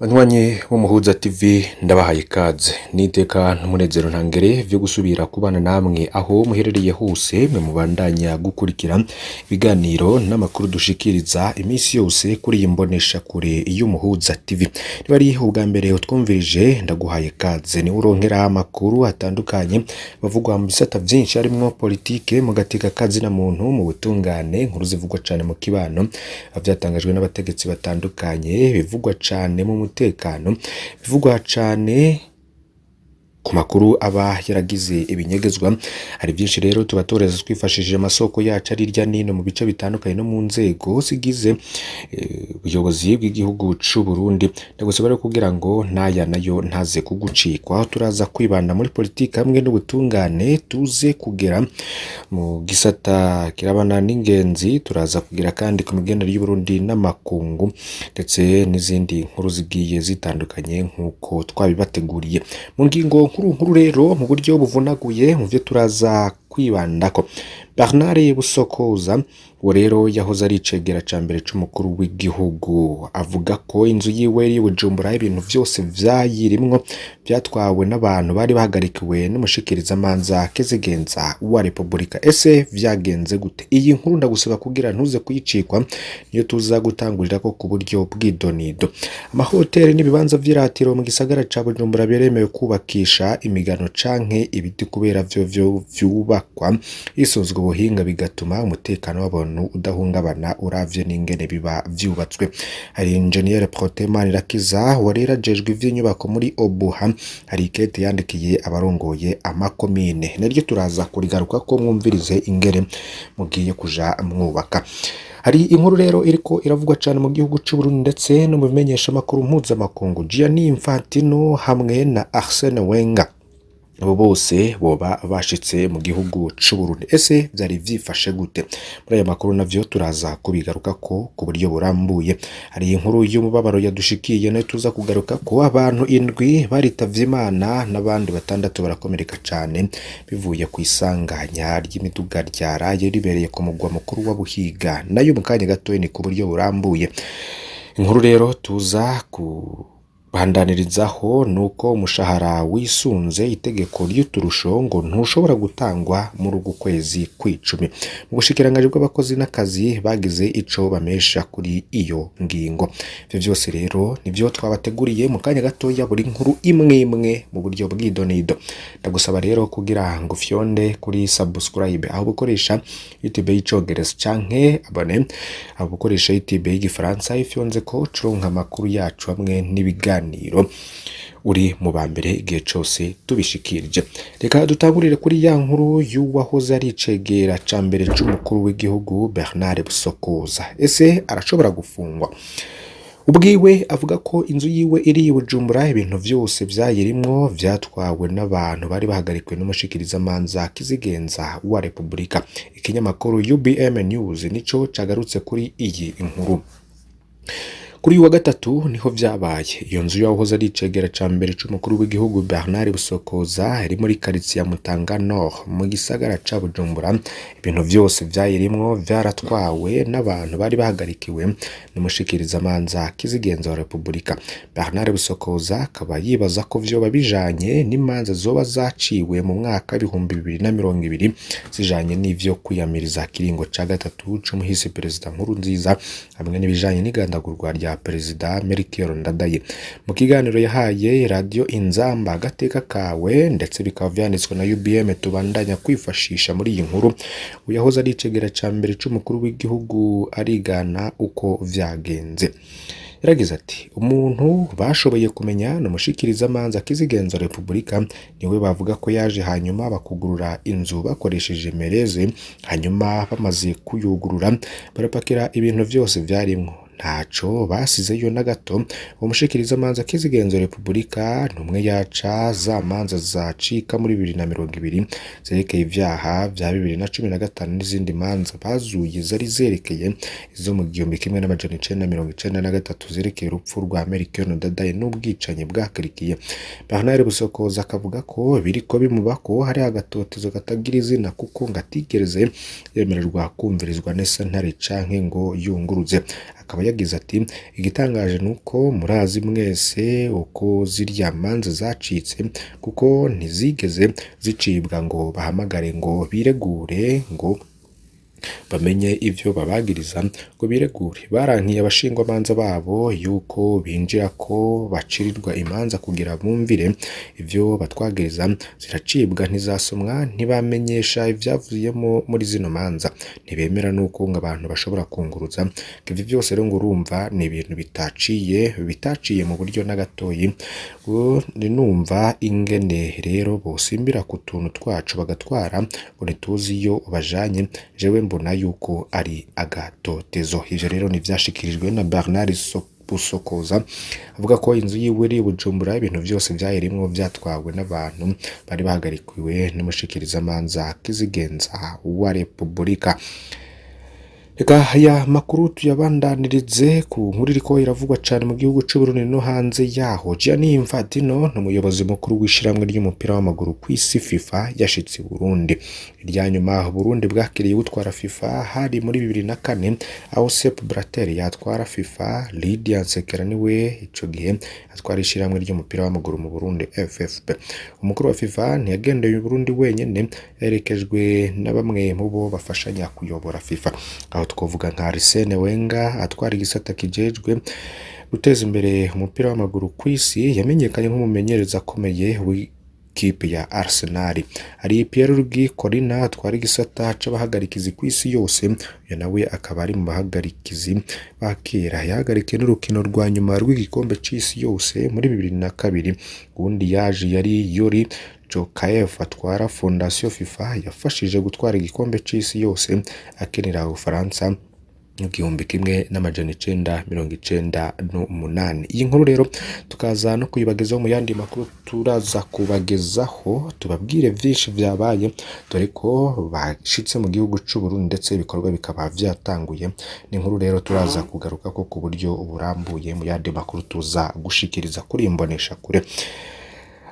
Banywanyi b'Umuhuza TV ndabahaye ikaze niteka n'umunezero ntangere vyo gusubira kubana namwe aho muherereye hose mwe mubandanya gukurikira ibiganiro n'amakuru dushikiriza imisi yose kuri iyi mbonesha kure y'Umuhuza TV. Niba ari ubwa mbere utwumvirije ndaguhaye ikaze ni uronkera amakuru atandukanye bavugwa mu bisata vyinshi harimwo politike mu gateka kazi na muntu mu butungane inkuru zivugwa cane mu kibano vyatangajwe n'abategetsi batandukanye bivugwa cane mu mutekano bivugwa cane ku makuru aba yaragize ibinyegezwa. Hari byinshi rero tubatoreza twifashishije amasoko yacu ari irya nino mu bice bitandukanye no mu nzego zigize ubuyobozi bw'igihugu c'u Burundi. Ndagusaba rero kugira ngo naya nayo ntaze kugucikwa, turaza kwibanda muri politiki hamwe n'ubutungane, tuze kugera mu gisata kirabana n'ingenzi, turaza kugira kandi ku migendere y'u Burundi n'amakungu ndetse n'izindi nkuru zigiye zitandukanye nkuko twabibateguriye. Mu ngingo nkuru rero mu buryo buvunaguye mu byo turaza kwibandako, Bernard Busokoza uwo rero yahoze ari icegera ca mbere c'umukuru w'igihugu avuga ko inzu yiwe iri Bujumbura ibintu vyose vyayirimwo vyatwawe n'abantu bari bahagarikiwe n'umushikirizamanza Kezigenza wa Republika. Ese vyagenze gute? Iyi nkuru ndagusaba kugira ntuze kuyicikwa, niyo tuza gutangurira ko ku buryo bw'idonido. Amahoteli n'ibibanza vy'iratiro mu gisagara ca Bujumbura biremewe kubakisha imigano canke ibiti kubera vyo vyubakwa isozwe ubuhinga bigatuma umutekano w'abantu udahungabana uravye n'ingene biba vyubatswe. Hari Engineer Proteman Irakiza warera ajejwe ivy'inyubako muri Obuha, hari ikete yandikiye abarongoye amakomine, naryo turaza kurigaruka ko mwumvirize ingere mugiye kuja mwubaka. Hari inkuru rero iriko iravugwa cane mu gihugu c'u Burundi ndetse no mu bimenyesha makuru mpuzamakungu. Gianni Infantino hamwe na Arsene Wenger abo bose boba bashitse mu gihugu c'u Burundi. Ese vyari vyifashe gute? Muri aya makuru navyo turaza kubigaruka ko ku buryo burambuye. Hari inkuru y'umubabaro yadushikiye nayo tuza kugaruka ko abantu 7 baritavye Imana n'abandi 6 barakomereka cane bivuye ku isanganya ry'imiduga ryaraye ribereye ku mugwa mukuru wa Buhiga, nayo mu kanya gato ni ku buryo burambuye. Inkuru rero tuza bandanirizaho nuko umushahara wisunze itegeko ry'uturusho ngo ntushobora gutangwa muri uku kwezi kw'icumi. Mu bushikiranganje bw'abakozi n'akazi bagize ico bamesha kuri iyo ngingo. Ivyo vyose rero nivyo twabateguriye mu kanya gato ya buri nkuru imwe mu buryo bw'idonido. Ndagusaba rero kugira ngo fyonde kuri subscribe aho bukoresha YouTube y'icongereza canke abone aho bukoresha YouTube y'igifaransa ifyonze ko curonka amakuru yacu hamwe n'ibigani uri mu bambere igihe cose tubishikirije. Reka dutangurire kuri ya nkuru y'uwahoze ari icegera ca mbere c'umukuru w'igihugu Bernard Busokoza. Ese arashobora gufungwa? Ubwiwe avuga ko inzu yiwe iri Bujumbura ibintu vyose vyayirimwo vyatwawe n'abantu bari bahagarikiwe n'umushikirizamanza Kezigenza wa Republika. Ikinyamakuru UBM News nico cagarutse kuri iyi inkuru. Kuri wa gatatu niho vyabaye. Iyo nzu yahoze ari icegera ca mbere c'umukuru w'igihugu Bernard Busokoza iri muri quartier ya Mutanga Nord mu gisagara ca Bujumbura. Ibintu vyose vyayirimwo vyaratwawe n'abantu bari bahagarikiwe n'umushikirizamanza Kezigenza wa Republika. Bernard Busokoza akaba yibaza ko vyoba bijanye n'imanza zoba zaciwe mu mwaka 2020 zijanye n'ivyo kwiyamiriza kiringo ca gatatu c'umuhisi Perezida Nkurunziza hamwe n'ibijanye n'igandagurwa rya Perezida Melchior Ndadaye. Mu kiganiro yahaye radio Inzamba agateka kawe ndetse bikaba vyanditswe na UBM tubandanya kwifashisha muri iyi nkuru, uyahoze ari icegera ca mbere c'umukuru w'igihugu arigana uko vyagenze. Yaragize ati umuntu bashoboye kumenya n'umushikirizamanza Kezigenza Republika niwe bavuga ko yaje hanyuma bakugurura inzu bakoresheje mereze, hanyuma bamaze kuyugurura barapakira ibintu vyose vyarimwo, ntaco basizeyo na gato. Umushikirizamanza Kezigenza Republika numwe yaca za manza zacika muri 2020 zerekeye ivyaha vya 2015 n'izindi manza bazuye zari zerekeye izo mu 1993 zerekeye urupfu rwa Melchior Ndadaye n'ubwicanyi bwakurikiye. Bernard Busokoza akavuga ko biriko bimubako hari agatotezo katagira izina kuko ngatigereze yemererwa kumvirizwa n'esentare canke ngo yunguruze. akaba yagize ati igitangaje nuko murazi mwese uko zirya manza zacitse kuko ntizigeze zicibwa ngo bahamagare ngo biregure ngo bamenye ivyo babagiriza ngo biregure. Barankiye abashingwamanza babo yuko binjira ko bacirirwa imanza kugira bumvire ivyo batwagiriza, ziracibwa ntizasomwa, ntibamenyesha ivyavuyemo muri zino manza, ntibemera nuko ngo abantu bashobora kunguruza. Ivyo byose rero ngo urumva ni ibintu bitaciye mu buryo n'agatoyi. Numva ingene rero bosimbira ku tuntu twacu bagatwara ngo ntituzi iyo bajanye, jewe mbona yuko ari agatotezo. Ivyo rero nivyashikirijwe na Bernard Busokoza avuga ko inzu yiwe iri Bujumbura ibintu byose vyayirimwo vyatwawe n'abantu bari bahagarikiwe n'umushikirizamanza Kizigenza wa Repubulika. Reka aya makuru tuyabandanirize ku nkuru iriko iravugwa cyane mu gihugu cy'u Burundi no hanze yaho. Gianni Infantino n'umuyobozi mukuru w'ishiramwe ry'umupira w'amaguru ku isi FIFA yashitse Burundi. Irya nyuma Burundi bwakiriye utwara FIFA hari muri 2004 aho Sepp Blatter yatwara FIFA, Lydia Nsekera niwe ico gihe atwara ishiramwe ry'umupira w'amaguru mu Burundi FFB. Umukuru wa FIFA ntiyagendeye Burundi wenyene, yerekejwe na bamwe mu bo bafashanya kuyobora FIFA. Twovuga nka Arsene Wenger atwara igisata kijejwe guteza imbere umupira w'amaguru ku isi, yamenyekanye nk'umumenyereza akomeye w'ikipe ya Arsenal. Ari Pierluigi Collina atwara igisata c'abahagarikizi ku isi yose, uyu nawe akaba ari mu bahagarikizi bakera, yahagarikiye n'urukino rwa nyuma rw'igikombe c'isi yose muri 2002. Uwundi yaje yari Yuri Jokaev atwara Fondation FIFA, yafashije gutwara igikombe c'isi yose akenera Ufaransa mu 1998. Iyi nkuru rero tukaza no kuyibagezaho mu yandi makuru turaza kubagezaho, tubabwire vyinshi vyabaye dore ko bashitse mu gihugu c'u Burundi ndetse ibikorwa bikaba vyatanguye. Ni inkuru rero turaza kugaruka ko ku buryo burambuye mu yandi makuru tuza gushikiriza kuri imbonesha kure.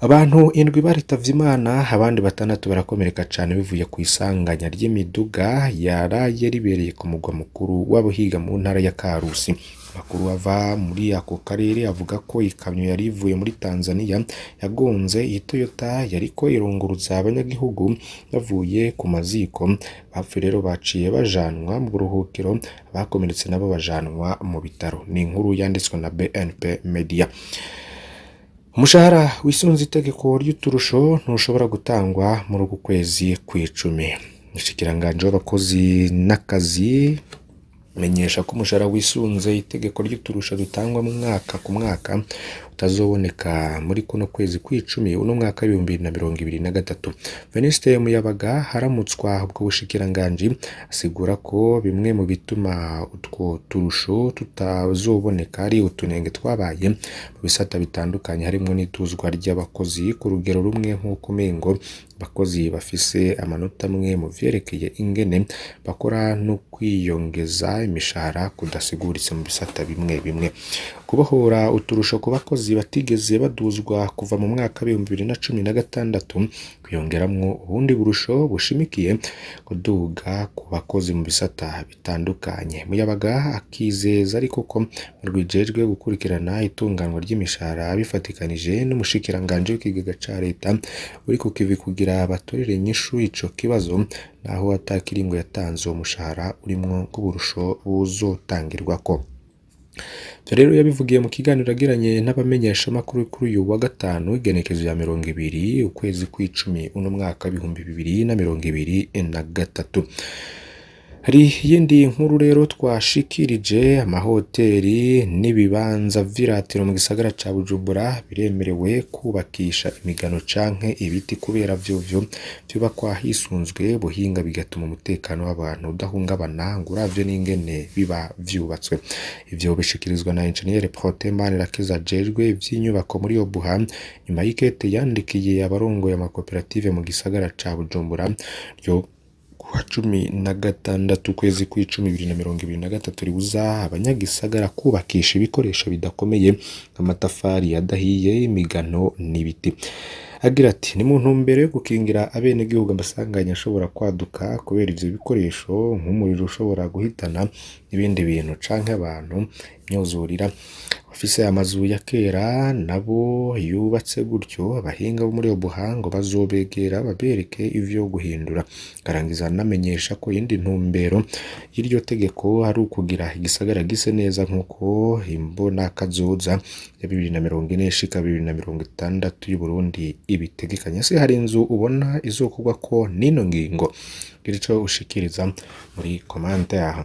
Abantu 7 baritavye Imana, abandi 6 barakomereka cyane bivuye ku isanganya ry'imiduga yaraye ribereye ku mugwa mukuru w'Abuhiga mu ntara ya Karusi. Makuru ava muri ako karere avuga ko ikamyo yari ivuye muri Tanzania yagonze iyi Toyota yariko irunguruza abanyagihugu bavuye ku maziko. Bapfu rero baciye bajanwa mu buruhukiro, bakomeretse nabo bajanwa mu bitaro. Ni inkuru yanditswe na BNP Media. Umushahara wisunze itegeko ry'uturusho ntushobora gutangwa muri uku kwezi kw'icumi. Umushikiranganji w'abakozi n'akazi menyesha ko umushahara wisunze itegeko ry'uturusho dutangwa mu mwaka ku mwaka utazoboneka muri kuno kwezi kw'icumi uno mwaka 2023. Venuste Muyabaga haramutswa ubwo bushikiranganji asigura ko bimwe mu bituma utwo turusho tutazoboneka ari utunenge twabaye mu bisata bitandukanye, harimo n'ituzwa ry'abakozi ku rugero rumwe nk'uko mengo abakozi bafise amanota amwe mu vyerekeye ingene bakora no kwiyongeza imishahara kudasiguritse mu bisata bimwe bimwe. Kubohora uturusho ku bakozi batigeze baduzwa kuva mu mwaka 2016, kwiyongeramwo ubundi burusho bushimikiye kuduga ku bakozi mu bisata bitandukanye. Muyabaga akizeza ariko ko rwijejwe gukurikirana itunganwa ry'imishahara bifatikanije n'umushikiranganje w'ikigega ca leta uri ku kivi kugira abatorere inyishu ico kibazo, naho atakiringo yatanze umushahara urimwo kuburusho buzotangirwako. Rero yabivugiye mu kiganiro agiranye n'abamenyesha makuru kuri uyu wa gatanu igenekezo ya 20 ukwezi kw'icumi uno mwaka 2023. Hari yindi nkuru rero twashikirije, amahoteli n'ibibanza vy'iratiro mu gisagara ca Bujumbura biremerewe kubakisha imigano canke ibiti kubera vyovyo vyubakwa hisunzwe buhinga bigatuma umutekano w'abantu udahungabana ngo uravye n'ingene biba vyubatswe. Ivyo bishikirizwa na Engineer Proteman Rakiza jejwe vy'inyubako muri Obuha nyuma y'ikete yandikiye abarongoye amakoperative mu gisagara ca Bujumbura ryo kuwa 16 kwezi kw'icumi 2023 ribuza abanyagisagara kubakisha ibikoresho bidakomeye nk'amatafari adahiye, imigano n'ibiti. agira ati ni mu ntumbero yo gukingira abenegihugu amasanganya ashobora kwaduka kubera ivyo bikoresho nk'umuriro ushobora guhitana ibindi bintu canke abantu, imyuzurira. Abafise amazu ya kera nabo yubatse gutyo, abahinga bo muri Obuha ngo bazobegera babereke ivyo guhindura. Karangiza anamenyesha ko iyindi ntumbero y'iryo tegeko ari ukugira igisagara gise neza nk'uko imbonakazoza ya 2040 ishika 2060 y'Uburundi ibitegekanya. Se hari inzu ubona izokorwako n'ino ngingo? Gira ico ushikiriza muri commentaire.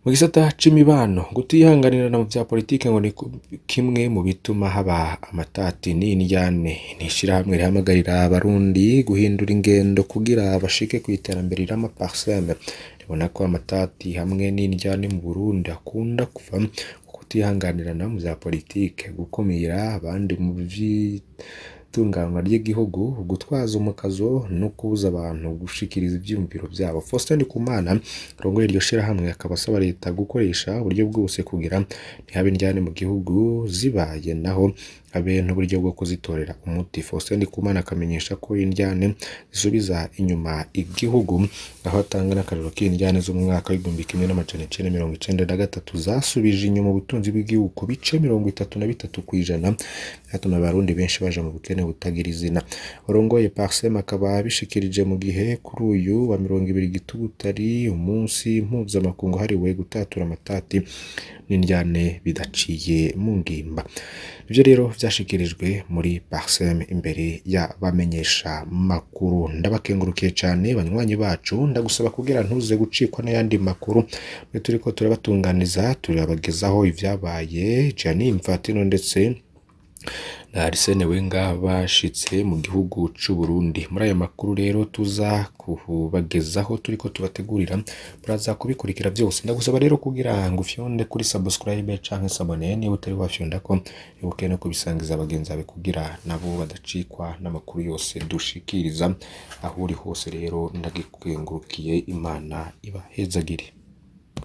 Mu gisata c'imibano, gutihanganirana mu vya politike ngo ni kimwe mu bituma haba amatati n'indyane. N'ishirahamwe rihamagarira abarundi guhindura ingendo kugira bashike kw'iterambere rirama parseme. Ribona ko amatati hamwe n'indyane mu Burundi akunda kuva kutihanganirana mu vya politike, gukumira abandi mu vy'itunganywa ry'igihugu, gutwaza umukazo no kubuza abantu gushikiriza ivyiyumviro vyabo. Faustin Ndikumana arongoye iryo shirahamwe akaba asaba leta gukoresha uburyo bwose kugira ntihabe indyane mu gihugu, zibaye naho habe n'uburyo bwo kuzitorera umuti. Faustin Ndikumana akamenyesha ko indyane zisubiza inyuma igihugu, aho atanga n'akarero k'indyane zo mu mwaka w'1993 zasubije inyuma ubutunzi bw'igihugu ku bice 33%, byatuma abarundi benshi baja mu bukene butagira izina. Urongoye Parsem akaba bishikirije mu gihe kuri uyu wa 20 Gitugutari umunsi mpuzamakungu hariwe gutatura amatati n'indyane bidaciye mu ngimba. Ivyo rero vyashikirijwe muri Parsem imbere ya bamenyesha makuru. Ndabakengurukiye cane banywanyi bacu, ndagusaba kugira ntuze gucikwa n'ayandi makuru mwe turiko turabatunganiza, turabagezaho ivyabaye. Gianni Infantino ndetse na Arsene Wenger bashitse mu gihugu c'u Burundi. Muri aya makuru rero tuza kubagezaho turiko tubategurira, muraza kubikurikira byose. Ndagusaba rero kugira ngo ufyonde kuri subscribe canke s'abone niba utari wafyondako, ibuke no kubisangiza abagenzi bawe kugira nabo badacikwa n'amakuru yose dushikiriza. Aho uri hose rero ndagikukengurukiye, Imana ibahezagire.